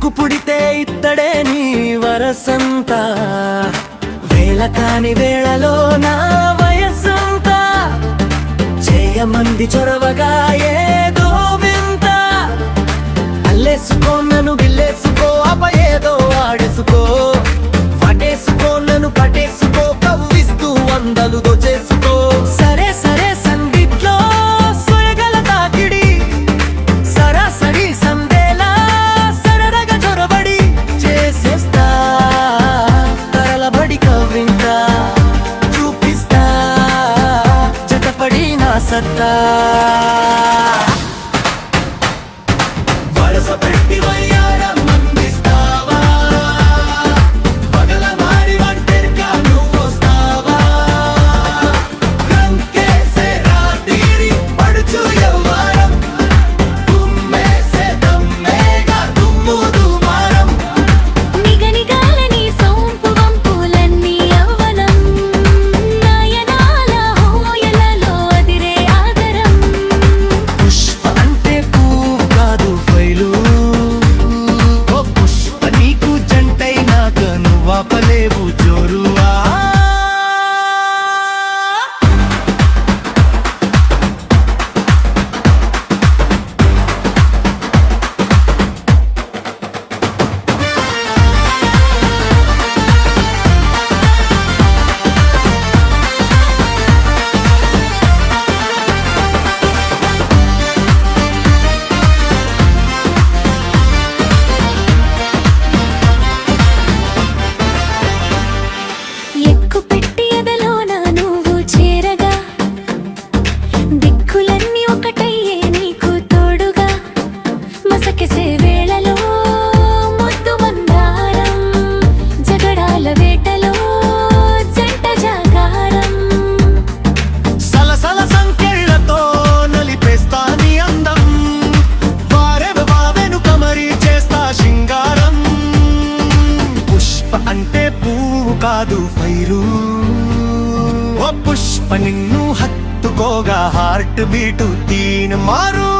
కొడుకు పుడితే ఇత్తడే నీ వరసంతా వేళ కాని వేళలో నా వయసంతా చేయమంది చొరవగా ఏదో వింత అల్లేసుకో నన్ను గిల్లేసుకో అప ఏదో ఆడేసుకో పటేసుకో నన్ను పటేసుకో కవ్విస్తూ వందలు దోచేసుకో సరే సరే సంగీట్లో స్వరగల తాకిడి సరాసరి సందేలా సరదగా చొరబడి చేసేస్తా తరలబడి కవ్వింత చూపిస్తా జతపడి నా సత్తా వరస పెట్టి వయ్యారం అందిస్తావా పగల మారి ఒంటరిగా నువ్వొస్తావా రంకేసే రాత్రి పడుచు యవ్వారం తుమ్మేసే దమ్మేగా దుమ్ము దుమారం నిగనిగాలని సోంపు వంపులన్నీ యవ్వనం నయనాల హోయలలో అదిరే ఆదరం పుష్ప అంటే పువ్వు కాదు ఫైలు ఓ పుష్ప నీకు జంటై నాక నువ్వాపలేవు జోరువా ఎక్కు పెట్టి ఎదలోన నువ్వు చేరగా దిక్కులన్నీ ఒకటయ్యే నీకు తోడుగా మసకెసే వేళలో ముద్దు మందారం జగడాల వేటలో జంట జాగారం సలసల సంకెళ్ళతో నలిపేస్తా నీ అందం వారెవ వెనుక మరీ చేస్తా శృంగారం పుష్ప అంటే పువ్వు కాదు ఫైరు ఓ పుష్ప నిన్ను హత్తుకోగా హార్ట్ బీటు తీన్ మారు